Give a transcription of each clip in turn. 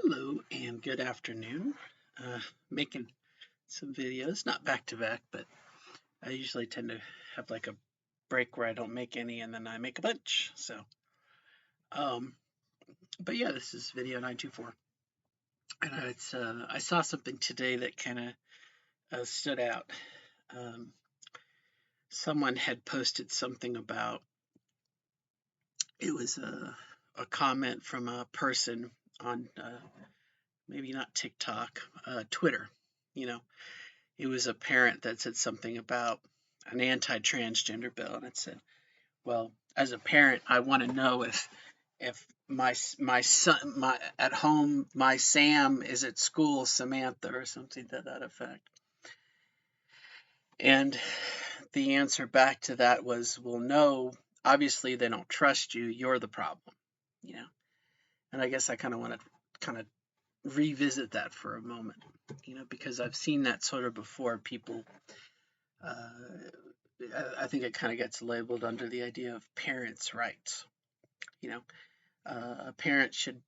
Hello and good afternoon. Uh, Making some videos, not back to back, but I usually tend to have like a break where I don't make any and then I make a bunch. Um, but yeah, this is video 924. And I saw something today that kind of stood out. Um, Someone had posted something about it was a comment from a person on maybe not TikTok, Twitter. You know, it was a parent that said something about an anti-transgender bill, and it said, "Well, as a parent, I want to know if my son my at home my Sam is at school Samantha or something to that effect." And the answer back to that was, "Well, no, obviously they don't trust you. You're the problem." You know, and I guess I kind of want to kind of revisit that for a moment, because I've seen that sort of before. People uh, I think it kind of gets labeled under the idea of parents' rights. You know, a parent should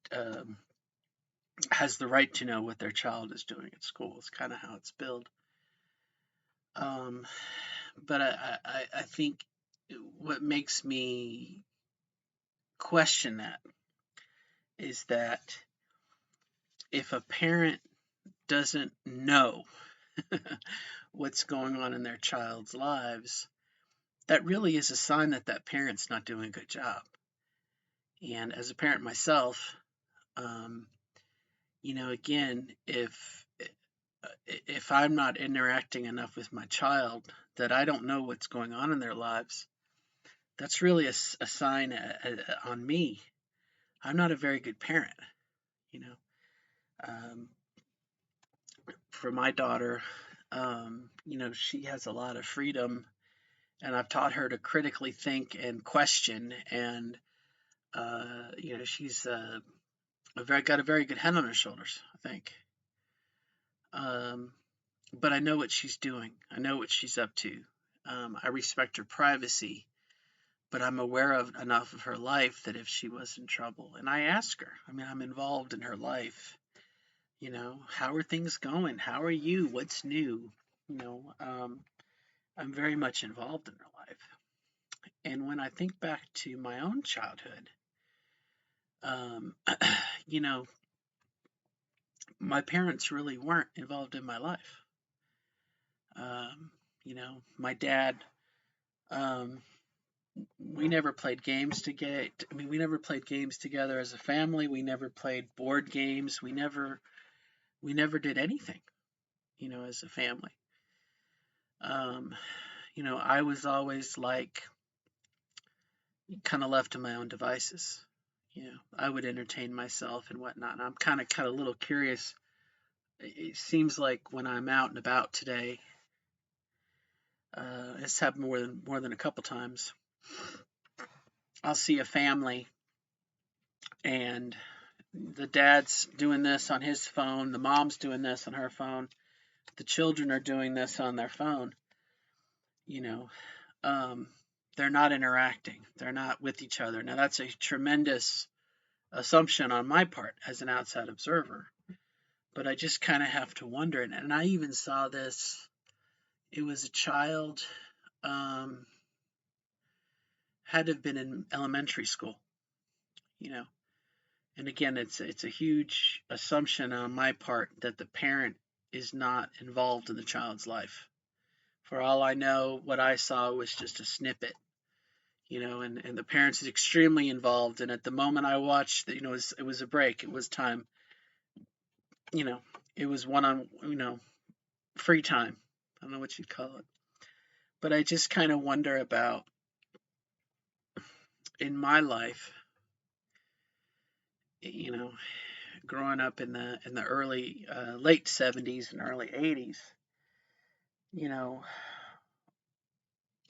has the right to know what their child is doing at school. It's kind of how it's billed. Um, but I think what makes me question that is that if a parent doesn't know what's going on in their child's lives, that really is a sign that that parent's not doing a good job. And as a parent myself, um, again, if I'm not interacting enough with my child that I don't know what's going on in their lives, that's really a sign on me. I'm not a very good parent. You know, um, for my daughter, she has a lot of freedom, and I've taught her to critically think and question, and she's got a very good head on her shoulders, I think. Um, but I know what she's doing. I know what she's up to. I respect her privacy, but I'm aware of enough of her life that if she was in trouble, and I ask her, I mean, I'm involved in her life. How are things going? How are you? What's new? You know, um, I'm very much involved in her life. And when I think back to my own childhood, um, you know, my parents really weren't involved in my life. My dad, um, we never played games together. I mean, we never played games together as a family. We never played board games. We never did anything, as a family. Um, I was always like kind of left to my own devices. I would entertain myself and whatnot. And I'm kind of a little curious. It seems like when I'm out and about today, it's happened more than a couple times. I'll see a family and the dad's doing this on his phone, the mom's doing this on her phone, the children are doing this on their phone. You know, um, they're not interacting, they're not with each other. Now, that's a tremendous assumption on my part as an outside observer, but I just kind of have to wonder. And I even saw this, it was a child, um, had to have been in elementary school, you know. And again, it's a huge assumption on my part that the parent is not involved in the child's life. For all I know, what I saw was just a snippet, and the parents is extremely involved. And at the moment I watched, it was a break. It was time, you know, it was one on, free time. I don't know what you'd call it. But I just kind of wonder about in my life, you know, growing up in the early late 70s and early 80s, you know,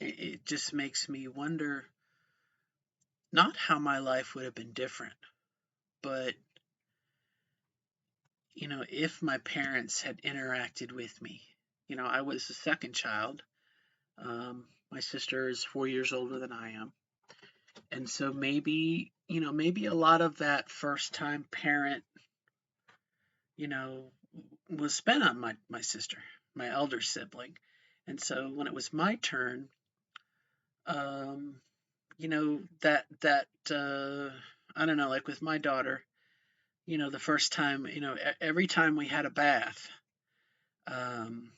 it just makes me wonder not how my life would have been different, but if my parents had interacted with me. I was the second child. My sister is 4 years older than I am. And so maybe a lot of that first time parent you know, was spent on my sister, my elder sibling. And so when it was my turn, um, I don't know, like with my daughter, the first time, every time we had a bath, um,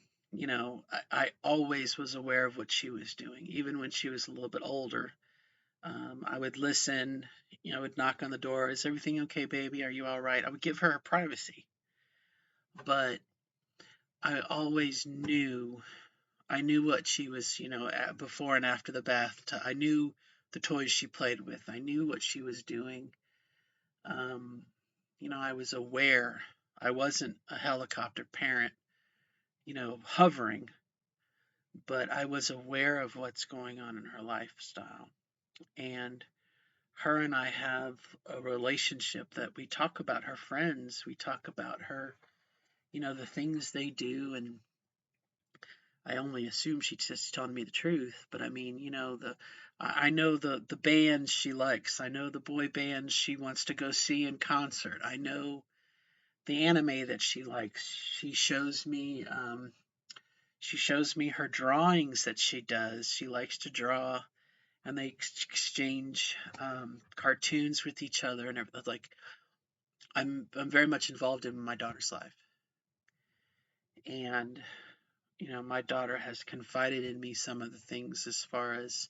I always was aware of what she was doing, even when she was a little bit older. I would listen, I would knock on the door. Is everything okay, baby? Are you all right? I would give her privacy, but I always knew. I knew what she was, before and after the bath. I knew the toys she played with. I knew what she was doing. Um, I was aware. I wasn't a helicopter parent, hovering, but I was aware of what's going on in her lifestyle. And her and I have a relationship that we talk about her friends. We talk about her, the things they do. And I only assume she's just telling me the truth. But I mean, I know the bands she likes. I know the boy bands she wants to go see in concert. I know the anime that she likes. She shows me her drawings that she does. She likes to draw, and they exchange cartoons with each other and everything. Like I'm very much involved in my daughter's life, and my daughter has confided in me some of the things as far as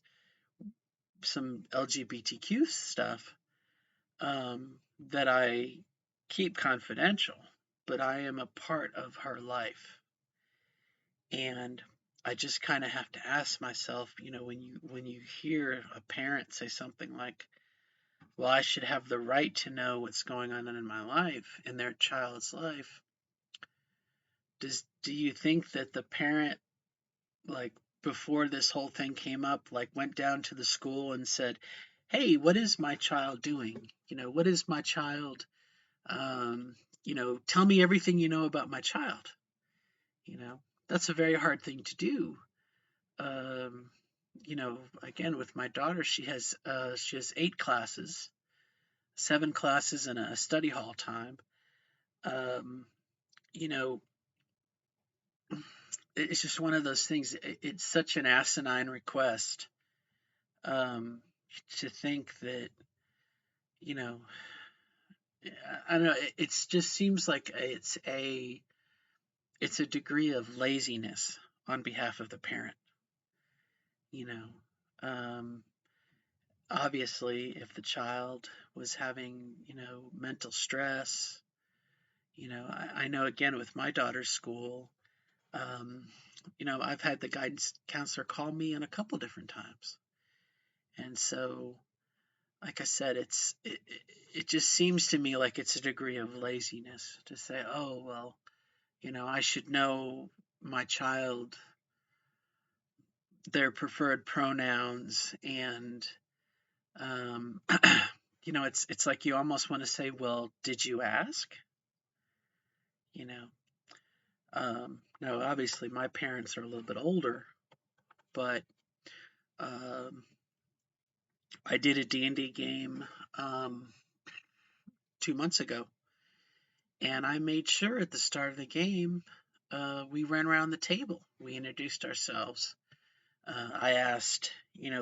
some LGBTQ stuff that I keep confidential, but I am a part of her life. And I just kind of have to ask myself, when you hear a parent say something like, "Well, I should have the right to know what's going on in my life, in their child's life," do you think that the parent, like, before this whole thing came up, like went down to the school and said, "Hey, what is my child doing? What is my child? Tell me everything you know about my child." You know, that's a very hard thing to do. Um, again, with my daughter, she has 8 classes, 7 classes, and a study hall time. Um, you know, it's just one of those things. It's such an asinine request, um, to think that, you know, I don't know. It just seems like it's a degree of laziness on behalf of the parent. You know, um, obviously, if the child was having, mental stress, I know again with my daughter's school, um, I've had the guidance counselor call me in a couple different times. And so, like I said, it just seems to me like it's a degree of laziness to say, "Oh, well, I should know my child, their preferred pronouns," and um, it's like you almost want to say, "Well, did you ask?" You know. Now, obviously, my parents are a little bit older, but um, I did a D&D game, um, 2 months ago, and I made sure at the start of the game, we ran around the table. We introduced ourselves. I asked,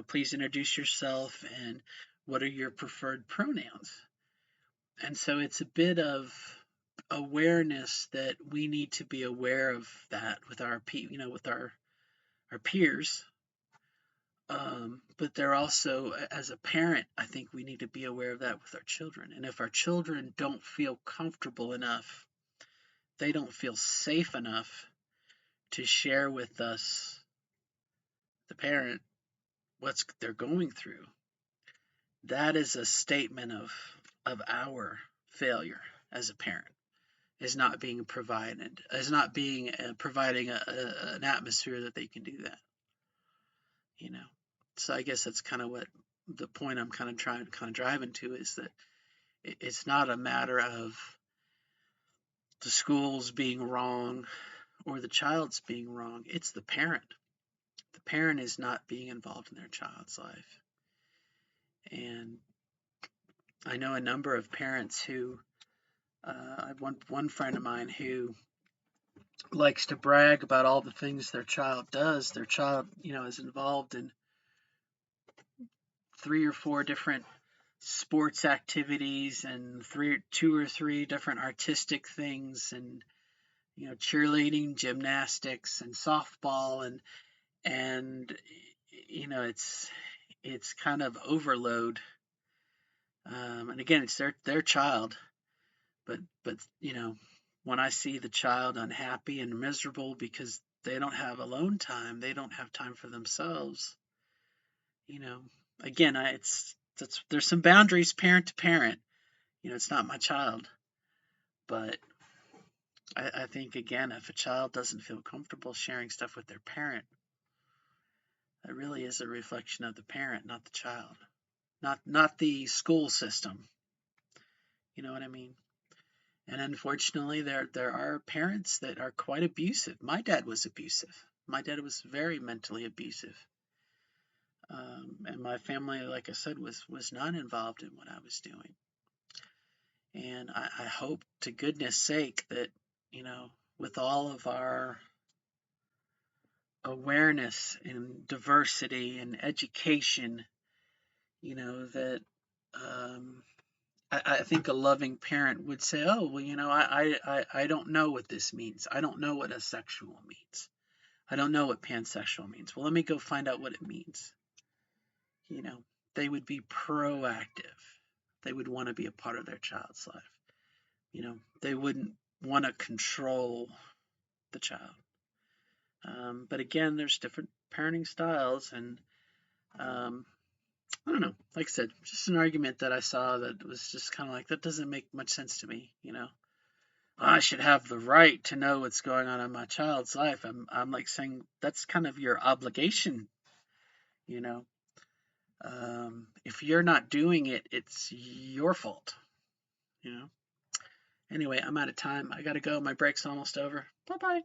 please introduce yourself and what are your preferred pronouns? And so it's a bit of awareness that we need to be aware of that with our peers. But they're also, as a parent, I think we need to be aware of that with our children. And if our children don't feel comfortable enough, they don't feel safe enough to share with us, the parent, what they're going through, that is a statement of our failure as a parent, is not being provided, is not being providing an atmosphere that they can do that. You know, so I guess that's kind of what the point I'm kind of driving to is that it's not a matter of the schools being wrong or the child's being wrong. It's the parent. The parent is not being involved in their child's life. And I know a number of parents who, have one friend of mine who likes to brag about all the things their child does. Their child, is involved in 3 or 4 different sports activities and two or three different artistic things, and cheerleading, gymnastics, and softball, and it's kind of overload. And again, it's their child, but when I see the child unhappy and miserable because they don't have alone time, they don't have time for themselves, you know, again, there's some boundaries parent to parent. It's not my child, but I think, again, if a child doesn't feel comfortable sharing stuff with their parent, that really is a reflection of the parent, not the child, not the school system. You know what I mean? And unfortunately, there are parents that are quite abusive. My dad was abusive. My dad was very mentally abusive. And my family, like I said, was not involved in what I was doing. And I hope to goodness sake that, with all of our awareness and diversity and education, that I think a loving parent would say, oh, well, I don't know what this means. I don't know what asexual means. I don't know what pansexual means. Well, let me go find out what it means. They would be proactive. They would want to be a part of their child's life. They wouldn't want to control the child. But again, there's different parenting styles, and I don't know. Like I said, just an argument that I saw that was just kind of like, that doesn't make much sense to me. I should have the right to know what's going on in my child's life. I'm like saying that's kind of your obligation. You know, if you're not doing it, it's your fault. Anyway, I'm out of time. I gotta go. My break's almost over. Bye bye.